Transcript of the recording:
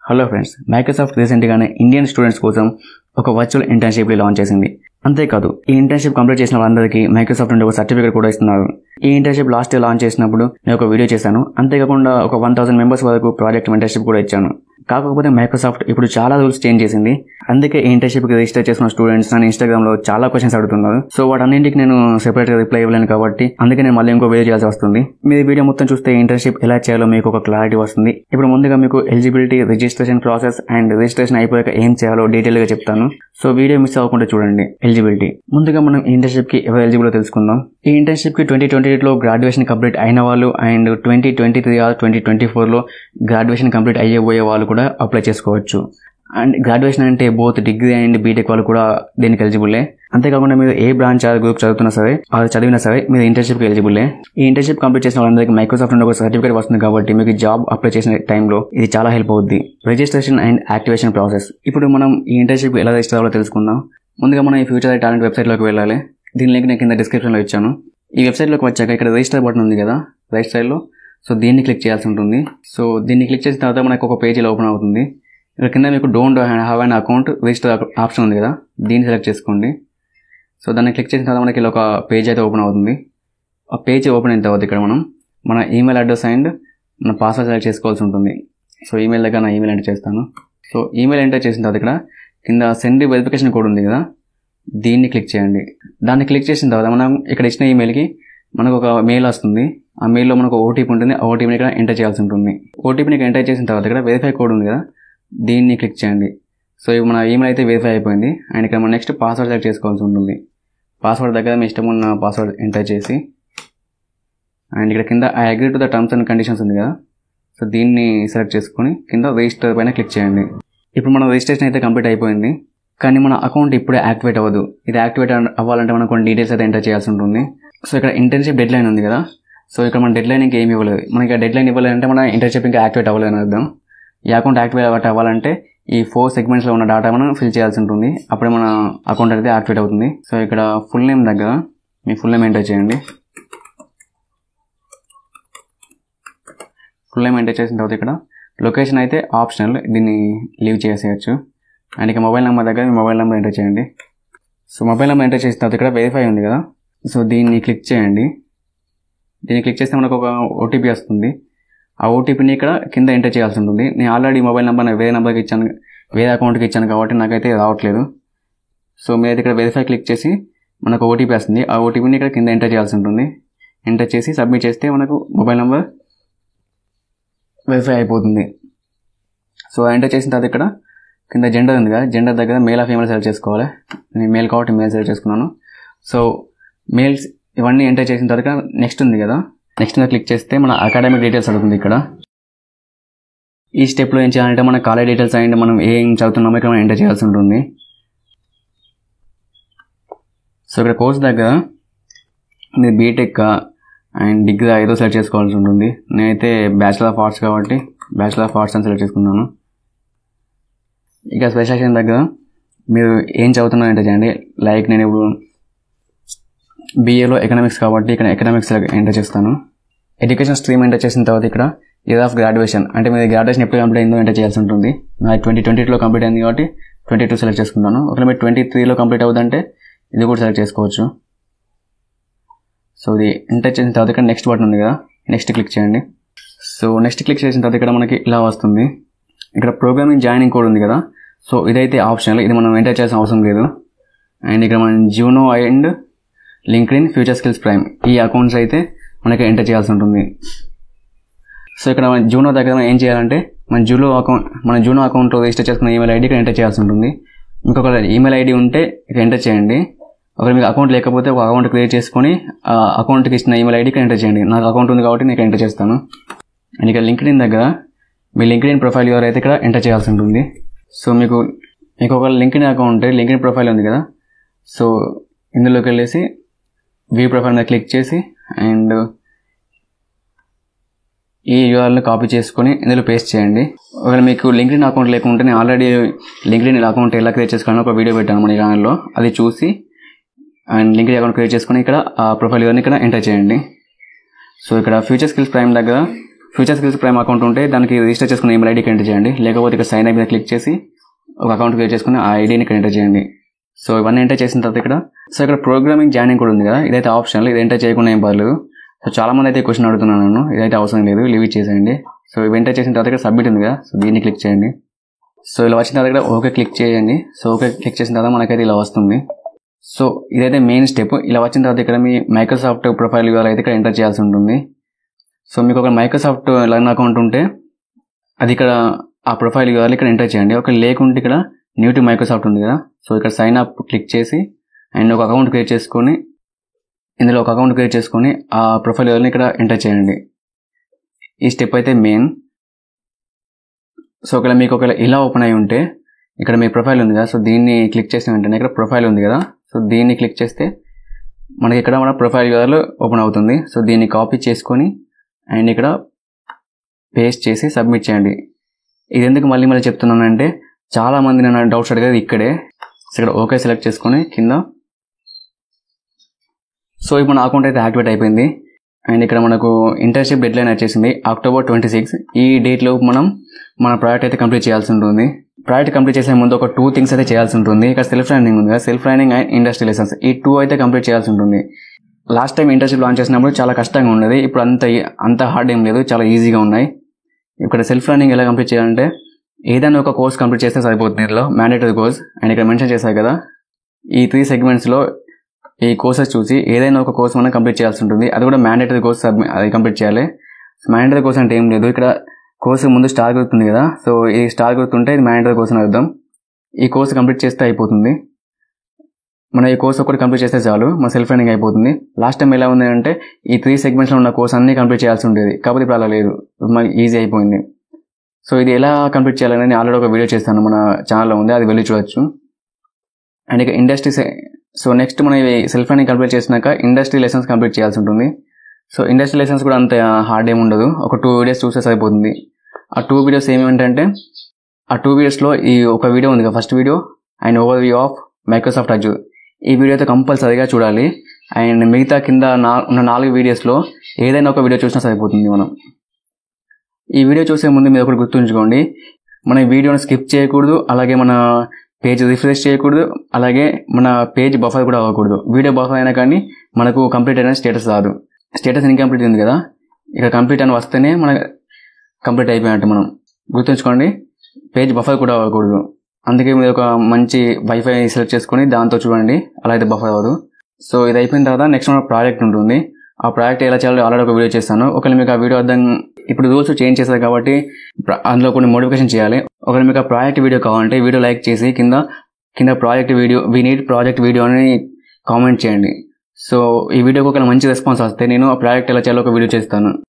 Hello friends, Microsoft రీసెంట్గానే Indian students కోసం ఒక వర్చువల్ ఇంటర్న్షిప్ లాంచ్ చేసింది. అంతేకాదు ఈ ఇంటర్న్షిప్ కంప్లీట్ చేసిన వాళ్ళందరికీ మైక్రోసాఫ్ట్ నుండి ఒక సర్టిఫికేట్ కూడా ఇస్తున్నారు. ఈ ఇంటర్న్షిప్ లాస్ట్ ఇయర్ లాంచ్ చేసినప్పుడు నేను ఒక వీడియో చేశాను. అంతేకాకుండా ఒక 1000 మెంబర్స్ వరకు ప్రాజెక్ట్ మెంటర్షిప్ కూడా ఇచ్చాను. కాకపోతే మైక్రోసాఫ్ట్ ఇప్పుడు చాలా రూల్స్ చేంజ్ చేసింది. అందుకే ఈ ఇంటర్న్షిప్ కి రిజిస్టర్ చేసిన స్టూడెంట్స్ నన్ను ఇన్స్టాగ్రామ్ లో చాలా క్వశ్చన్స్ అడుగుతున్నారు. సో వాటన్నింటికి నేను సెపరేట్ గా రిప్లై ఇవ్వలేను కాబట్టి అందుకే నేను మళ్ళీ ఇంకో వీడియో చేయాల్సి వస్తుంది. మీరు వీడియో మొత్తం చూస్తే ఇంటర్న్షిప్ ఎలా చేయాలో మీకు ఒక క్లారిటీ వస్తుంది. ఇప్పుడు ముందుగా మీకు eligibility, registration process and registration అయిపోయాక ఏం చేయాలో డీటెయిల్ గా చెప్తాను. సో వీడియో మిస్ అవ్వకుండా చూడండి. ఎలిజిబిలిటీ ముందుగా మనం ఈ ఇంటర్న్షిప్ కి ఎవరు ఎలిజిబుల్ తెలుసుకుందాం. ఈ ఇంటర్న్షిప్ కి 2028 లో గ్రాడ్యుయేషన్ కంప్లీట్ అయిన వాళ్ళు అండ్ 2023 ఆర్ 2024 లో గ్రాడ్యుయేషన్ కంప్లీట్ అయ్యబోయే వాళ్ళు కూడా అప్లై చేసుకోవచ్చు. అండ్ గ్రాడ్యుయేషన్ అంటే బోత్ డిగ్రీ అండ్ బీటెక్ వాళ్ళు కూడా దీనికి ఎలిజిబుల్లే. అంతేకాకుండా మీరు ఏ బ్రాంచ్ ఆర్ గ్రూప్ చదువుతున్నా సరే, అది చదివినా సరే మీరు ఇంటర్న్షిప్ కి ఎలిజిబుల్లే. ఈ ఇంటర్న్షిప్ కంప్లీట్ చేసిన వాళ్ళందరికీ మైక్రోసాఫ్ట్ నుండి ఒక సర్టిఫికేట్ వస్తుంది కాబట్టి మీకు జాబ్ అప్లై చేసిన టైంలో ఇది చాలా హెల్ప్ అవుద్ది. Registration and activation process. ఇప్పుడు మనం ఈ ఇంటర్న్షిప్ ఎలా రిజిస్టర్ అవ్వాలో తెలుసుకుందాం. ముందుగా మనం ఈ ఫ్యూచర్ టాలెంట్ వెబ్సైట్ లోకి వెళ్ళాలి. దీని లింక్ నేను కింద డిస్క్రిప్షన్ లో ఇచ్చాను. ఈ వెబ్సైట్ లోకి వచ్చాక ఇక్కడ రిజిస్టర్ బటన్ ఉంది కదా రైట్ సైడ్ లో, సో దీన్ని క్లిక్ చేయాల్సి ఉంటుంది. సో దీన్ని క్లిక్ చేసిన తర్వాత మనకు ఒక పేజ్ ఓపెన్ అవుతుంది. ఇక్కడ కింద మీకు don't have an account register option ఉంది కదా, దీన్ని సెలెక్ట్ చేసుకోండి. సో దాన్ని క్లిక్ చేసిన తర్వాత మనకి ఇలా ఒక పేజ్ అయితే ఓపెన్ అవుతుంది. ఆ పేజ్ ఓపెన్ అయిన తర్వాత ఇక్కడ మనం మన ఈమెయిల్ అడ్రస్ అండ్ మన పాస్వర్డ్ సెలెక్ట్ చేసుకోవాల్సి ఉంటుంది. సో ఈమెయిల్ దగ్గర నా ఈమెయిల్ ఎంటర్ చేస్తాను. సో ఈమెయిల్ ఎంటర్ చేసిన తర్వాత ఇక్కడ కింద సెండ్ వెరిఫికేషన్ కోడ్ ఉంది కదా, దీన్ని క్లిక్ చేయండి. దాన్ని క్లిక్ చేసిన తర్వాత మనం ఇక్కడ ఇచ్చిన ఈమెయిల్కి మనకు ఒక మెయిల్ వస్తుంది. ఆ మెయిల్లో మనకు ఓటీపీ ఉంటుంది. ఆ ఓటీపీని ఇక్కడ ఎంటర్ చేయాల్సి ఉంటుంది. ఓటీపీని ఎంటర్ చేసిన తర్వాత ఇక్కడ వెరిఫై కోడ్ ఉంది కదా, దీన్ని క్లిక్ చేయండి. సో ఇప్పుడు మన ఈమెయిల్ అయితే వెరిఫై అయిపోయింది. అండ్ ఇక్కడ మనం నెక్స్ట్ పాస్వర్డ్ సెలెక్ట్ చేసుకోవాల్సి ఉంటుంది. పాస్వర్డ్ దగ్గర మీ ఇష్టం ఉన్న పాస్వర్డ్ ఎంటర్ చేసి అండ్ ఇక్కడ కింద I agree to the terms and conditions ఉంది కదా, సో దీన్ని సెలెక్ట్ చేసుకొని కింద రిజిస్టర్ పైన క్లిక్ చేయండి. ఇప్పుడు మన రిజిస్ట్రేషన్ అయితే కంప్లీట్ అయిపోయింది. కానీ మన అకౌంట్ ఇప్పుడే యాక్టివేట్ అవ్వదు. ఇది యాక్టివేట్ అవ్వాలంటే మనం కొన్ని డీటెయిల్స్ అయితే ఎంటర్ చేయాల్సి ఉంటుంది. సో ఇక్కడ ఇంటర్న్షిప్ డెడ్ లైన్ ఉంది కదా, సో ఇక్కడ మన డెడ్ లైన్ ఇంకా ఏమి ఇవ్వలేదు. మనకి డెడ్ లైన్ ఇవ్వాలంటే మన ఇంటర్న్షిప్ ఇంకా యాక్టివేట్ అవ్వలేదని అర్థం. ఈ అకౌంట్ యాక్టివేట్ అవ్వాలంటే ఈ 4 సెగ్మెంట్స్లో ఉన్న డేటా మనం ఫిల్ చేయాల్సి ఉంటుంది. అప్పుడే మన అకౌంట్ అయితే యాక్టివేట్ అవుతుంది. సో ఇక్కడ ఫుల్ నేమ్ దగ్గర మీ ఫుల్ నేమ్ ఎంటర్ చేయండి. ఫుల్ నేమ్ ఎంటర్ చేసిన తర్వాత ఇక్కడ లొకేషన్ అయితే ఆప్షనల్, దీన్ని లీవ్ చేసేయచ్చు. అండ్ ఇక మొబైల్ నెంబర్ దగ్గర మీ మొబైల్ నెంబర్ ఎంటర్ చేయండి. సో మొబైల్ నెంబర్ ఎంటర్ చేసిన తర్వాత ఇక్కడ వెరిఫై ఉంది కదా, సో దీన్ని క్లిక్ చేయండి. దీన్ని క్లిక్ చేస్తే మనకు ఒక ఓటీపీ వస్తుంది. ఆ ఓటీపీని ఇక్కడ కింద ఎంటర్ చేయాల్సి ఉంటుంది. నేను ఆల్రెడీ మొబైల్ నెంబర్ వేరే నెంబర్కి ఇచ్చాను, వేరే అకౌంట్కి ఇచ్చాను కాబట్టి నాకైతే రావట్లేదు. సో మీరైతే ఇక్కడ వెరిఫై క్లిక్ చేసి మనకు ఓటీపీ వస్తుంది. ఆ ఓటీపీని ఇక్కడ కింద ఎంటర్ చేయాల్సి ఉంటుంది. ఎంటర్ చేసి సబ్మిట్ చేస్తే మనకు మొబైల్ నెంబర్ వెరిఫై అయిపోతుంది. సో ఎంటర్ చేసిన తర్వాత ఇక్కడ కింద జెండర్ ఉంది కదా, జెండర్ దగ్గర మేల్ ఆర్ ఫీమేల్ సెలెక్ట్ చేసుకోవాలి. నేను మేల్ కాబట్టి మేల్ సెలెక్ట్ చేసుకున్నాను. సో మేల్స్ ఇవన్నీ ఎంటర్ చేసిన తర్వాత నెక్స్ట్ ఉంది కదా, నెక్స్ట్ మీద క్లిక్ చేస్తే మన అకాడమిక్ డీటెయిల్స్ అడుగుతుంది. ఇక్కడ ఈ స్టెప్లో ఏం చేయాలంటే మన కాలేజ్ డీటెయిల్స్ అండ్ మనం ఏం చదువుతున్నామో ఇక్కడ మనం ఎంటర్ చేయాల్సి ఉంటుంది. సో ఇక్కడ కోర్స్ దగ్గర మీరు బీటెక్ అండ్ డిగ్రీ ఏదో సెలెక్ట్ చేసుకోవాల్సి ఉంటుంది. నేనైతే బ్యాచిలర్ ఆఫ్ ఆర్ట్స్ కాబట్టి బ్యాచిలర్ ఆఫ్ ఆర్ట్స్ అని సెలెక్ట్ చేసుకున్నాను. ఇక స్పెషలైజేషన్ దగ్గర మీరు ఏం చదువుతున్నారో ఎంటర్ చేయండి. లైక్ నేను ఇప్పుడు బీఏలో ఎకనామిక్స్ కాబట్టి ఇక్కడ ఎకనామిక్స్ ఎంటర్ చేస్తాను. ఎడ్యుకేషన్ స్ట్రీమ్ ఎంటర్ చేసిన తర్వాత ఇక్కడ ఇయర్ ఆఫ్ గ్రాడ్యుయేషన్ అంటే మీరు గ్రాడ్యుయేషన్ ఎప్పుడు కంప్లీట్ అయిందో ఎంటర్ చేయాల్సి ఉంటుంది. నాకు 2022లో కంప్లీట్ అయింది కాబట్టి 22 సెలెక్ట్ చేసుకుంటాను. ఒకవేళ మీరు 23లో కంప్లీట్ అవుతుందంటే ఇది కూడా సెలెక్ట్ చేసుకోవచ్చు. సో ఇది ఎంటర్ చేసిన తర్వాత ఇక్కడ నెక్స్ట్ బటన్ ఉంది కదా, నెక్స్ట్ క్లిక్ చేయండి. సో నెక్స్ట్ క్లిక్ చేసిన తర్వాత ఇక్కడ మనకి ఇలా వస్తుంది. ఇక్కడ ప్రోగ్రామింగ్ జాయినింగ్ కోడ్ ఉంది కదా, సో ఇదైతే ఆప్షనల్, ఇది మనం ఎంటర్ చేయాల్సిన అవసరం లేదు. అండ్ ఇక్కడ మనం Juno and LinkedIn, future skills prime ఈ అకౌంట్స్ అయితే మనకి ఎంటర్ చేయాల్సి ఉంటుంది. సో ఇక్కడ మన జూనో దగ్గర ఏం చేయాలంటే మన జూనో అకౌంట్లో రిజిస్టర్ చేసుకున్న ఈమెయిల్ ఐడి ఇక్కడ ఎంటర్ చేయాల్సి ఉంటుంది. మీకు ఒక ఈమెయిల్ ఐడి ఉంటే ఇక్కడ ఎంటర్ చేయండి. ఒకవేళ మీకు అకౌంట్ లేకపోతే ఒక అకౌంట్ క్రియేట్ చేసుకొని ఆ అకౌంట్కి ఇచ్చిన ఈమెయిల్ ఐడి ఇక్కడ ఎంటర్ చేయండి. నాకు అకౌంట్ ఉంది కాబట్టి నేను ఎంటర్ చేస్తాను. అండ్ ఇక్కడ లింక్డ్ఇన్ దగ్గర మీ లింక్డ్ఇన్ ప్రొఫైల్ యూఆర్ అయితే ఇక్కడ ఎంటర్ చేయాల్సి ఉంటుంది. సో మీకు ఒక లింక్డ్ఇన్ అకౌంట్ లింక్డ్ఇన్ ప్రొఫైల్ ఉంది కదా, సో ఇందులోకి వెళ్ళేసి వ్యూ ప్రొఫైల్ మీద క్లిక్ చేసి అండ్ ఈ యూఆర్ఎల్ని కాపీ చేసుకొని ఇందులో పేస్ట్ చేయండి. ఒకవేళ మీకు లింక్డ్ఇన్ అకౌంట్ లేకుంటే నేను ఆల్రెడీ లింక్డ్ఇన్ అకౌంట్ ఎలా క్రియేట్ చేసుకోవాలని ఒక వీడియో పెట్టాను మన ఛానల్లో, అది చూసి అండ్ లింక్డ్ఇన్ అకౌంట్ క్రియేట్ చేసుకొని ఇక్కడ ఆ ప్రొఫైల్ యూఆర్ని ఇక్కడ ఎంటర్ చేయండి. సో ఇక్కడ ఫ్యూచర్ స్కిల్స్ ప్రైమ్ దగ్గర ఫ్యూచర్ స్కిల్స్ ప్రైమ్ అకౌంట్ ఉంటే దానికి రిజిస్టర్ చేసుకున్న ఈమెయిల్ ఐడీకి ఎంటర్ చేయండి. లేకపోతే ఇక్కడ సైన్ అప్ మీద క్లిక్ చేసి ఒక అకౌంట్ క్రియేట్ చేసుకుని ఆ ఐడీని ఎంటర్ చేయండి. సో ఇవన్నీ ఎంటర్ చేసిన తర్వాత ఇక్కడ ప్రోగ్రామింగ్ జాయినింగ్ కూడా ఉంది కదా, ఇదైతే ఆప్షనల్. ఇది ఎంటర్ చేయకుండా ఏం పర్లేదు. సో చాలా మంది అయితే క్వశ్చన్ అడుగుతున్నాను, ఇదైతే అవసరం లేదు, లీవ్ ఇట్ చేసేయండి. సో ఇవి ఎంటర్ చేసిన తర్వాత ఇక్కడ సబ్మిట్ ఉంది కదా, సో దీన్ని క్లిక్ చేయండి. సో ఇలా వచ్చిన తర్వాత ఓకే క్లిక్ చేయండి. సో ఓకే క్లిక్ చేసిన తర్వాత మనకైతే ఇలా వస్తుంది. సో ఇదైతే మెయిన్ స్టెప్. ఇలా వచ్చిన తర్వాత ఇక్కడ మీ మైక్రోసాఫ్ట్ ప్రొఫైల్ URL అయితే ఇక్కడ ఎంటర్ చేయాల్సి ఉంటుంది. సో మీకు ఒక మైక్రోసాఫ్ట్ లర్న్ అకౌంట్ ఉంటే అది ఇక్కడ ఆ ప్రొఫైల్ URL ఇక్కడ ఎంటర్ చేయండి. ఒక లేకుంటే ఇక్కడ న్యూ టు మైక్రోసాఫ్ట్ ఉంది కదా, సో ఇక్కడ సైన్ అప్ క్లిక్ చేసి అండ్ ఒక అకౌంట్ క్రియేట్ చేసుకొని ఇందులో ఒక అకౌంట్ క్రియేట్ చేసుకొని ఆ ప్రొఫైల్ URLని ఇక్కడ ఎంటర్ చేయండి. ఈ స్టెప్ అయితే మెయిన్. సో ఒకవేళ మీకు ఒకవేళ ఇలా ఓపెన్ అయి ఉంటే ఇక్కడ మీ ప్రొఫైల్ ఉంది కదా, సో దీన్ని క్లిక్ చేసిన వెంటనే ఇక్కడ ప్రొఫైల్ ఉంది కదా, సో దీన్ని క్లిక్ చేస్తే మనకి ఇక్కడ మన ప్రొఫైల్ URL ఓపెన్ అవుతుంది. సో దీన్ని కాపీ చేసుకొని అండ్ ఇక్కడ పేస్ట్ చేసి సబ్మిట్ చేయండి. ఇది ఎందుకు మళ్ళీ చెప్తున్నానంటే చాలా మంది నన్ను డౌట్స్ అడిగేది ఇక్కడే. ఇక్కడ ఓకే సెలెక్ట్ చేసుకొని కింద. సో ఇప్పుడు మన అకౌంట్ అయితే యాక్టివేట్ అయిపోయింది. అండ్ ఇక్కడ మనకు ఇంటర్న్షిప్ డెడ్ లైన్ వచ్చేసింది October 26. ఈ డేట్లో మనం మన ప్రాజెక్ట్ అయితే కంప్లీట్ చేయాల్సి ఉంటుంది. ప్రాజెక్ట్ కంప్లీట్ చేసే ముందు ఒక 2 థింగ్స్ అయితే చేయాల్సి ఉంటుంది. ఇక్కడ సెల్ఫ్ లర్నింగ్ ఉంది కదా, self learning and industry lessons, ఈ 2 అయితే కంప్లీట్ చేయాల్సి ఉంటుంది. లాస్ట్ టైం ఇంటర్న్షిప్ లాంచ్ చేసినప్పుడు చాలా కష్టంగా ఉండేది, ఇప్పుడు అంత హార్డ్ ఏం లేదు, చాలా ఈజీగా ఉన్నాయి. ఇక్కడ సెల్ఫ్ లర్నింగ్ ఎలా కంప్లీట్ చేయాలంటే ఏదైనా ఒక కోర్స్ కంప్లీట్ చేస్తే సరిపోతుంది. ఇందులో మ్యాండేటరీ కోర్స్ అండ్ ఇక్కడ మెన్షన్ చేశారు కదా, ఈ 3 సెగ్మెంట్స్లో ఈ కోర్సెస్ చూసి ఏదైనా ఒక కోర్స్ మనం కంప్లీట్ చేయాల్సి ఉంటుంది. అది కూడా మ్యాండేటరీ కోర్స్ అది కంప్లీట్ చేయాలి. మ్యాండేటరీ కోర్స్ అంటే ఏం లేదు, ఇక్కడ కోర్సు ముందు స్టార్ గుర్తుంది కదా, సో ఈ స్టార్ గుర్తుంటే ఇది మ్యాండేటరీ కోర్స్ అని అర్థం. ఈ కోర్సు కంప్లీట్ చేస్తే అయిపోతుంది. మనం ఈ కోర్స్ ఒకటి కంప్లీట్ చేస్తే చాలు, మన సెల్ఫ్ లర్నింగ్ అయిపోతుంది. లాస్ట్ టైం ఎలా ఉంది అంటే ఈ 3 సెగ్మెంట్స్లో ఉన్న కోర్స్ అన్ని కంప్లీట్ చేయాల్సి ఉండేది, కాకపోతే ఇప్పుడు అలా లేదు, మనకి ఈజీ అయిపోయింది. సో ఇది ఎలా కంప్లీట్ చేయాలని నేను ఆల్రెడీ ఒక వీడియో చేస్తాను, మన ఛానల్లో ఉంది, అది వెళ్ళి చూడొచ్చు. అండ్ ఇక ఇండస్ట్రీ సో నెక్స్ట్ మనం ఇవి సెల్ఫ్ లర్నింగ్ కంప్లీట్ చేసినాక ఇండస్ట్రీ లెసన్స్ కంప్లీట్ చేయాల్సి ఉంటుంది. సో ఇండస్ట్రీ లెసన్స్ కూడా అంత హార్డ్ ఏమి ఉండదు, ఒక 2 వీడియోస్ చూస్తే సరిపోతుంది. ఆ 2 వీడియోస్ ఏమేంటంటే ఆ 2 వీడియోస్లో ఈ ఒక వీడియో ఉంది కదా, first video and over view of Microsoft Azure, ఈ వీడియో అయితే కంపల్సరీగా చూడాలి. అండ్ మిగతా కింద ఉన్న 4 వీడియోస్లో ఏదైనా ఒక వీడియో చూసినా సరిపోతుంది. మనం ఈ వీడియో చూసే ముందు మీరు ఒకటి గుర్తుంచుకోండి, మన వీడియోని స్కిప్ చేయకూడదు, అలాగే మన పేజ్ రిఫ్రెష్ చేయకూడదు, అలాగే మన పేజ్ బఫర్ కూడా అవ్వకూడదు. వీడియో బఫర్ అయినా కానీ మనకు కంప్లీట్ అయిన స్టేటస్ రాదు. స్టేటస్ ఇన్కంప్లీట్ ఉంది కదా, ఇక్కడ కంప్లీట్ అని వస్తేనే మన కంప్లీట్ అయిపోయినట్టు. మనం గుర్తుంచుకోండి, పేజ్ బఫర్ కూడా అవ్వకూడదు. అందుకే మీరు ఒక మంచి వైఫై సెలెక్ట్ చేసుకొని దాంతో చూడండి, అలా అయితే బఫర్ అవ్వదు. సో ఇది అయిపోయిన తర్వాత నెక్స్ట్ మన ప్రాజెక్ట్ ఉంటుంది. ఆ ప్రాజెక్ట్ ఎలా చేయాలో ఆల్రెడీ ఒక వీడియో చేస్తాను. ఒకవేళ మీకు ఆ వీడియో అర్థం, ఇప్పుడు రూల్స్ చేంజ్ చేస్తారు కాబట్టి అందులో కొన్ని మోడిఫికేషన్ చేయాలి. ఒకవేళ మీకు ఆ ప్రాజెక్ట్ వీడియో కావాలంటే వీడియో లైక్ చేసి కింద project video, we need project video అని కామెంట్ చేయండి. సో ఈ వీడియోకి ఒక మంచి రెస్పాన్స్ వస్తే నేను ఆ ప్రాజెక్ట్ ఎలా చేయాలో ఒక వీడియో చేస్తాను.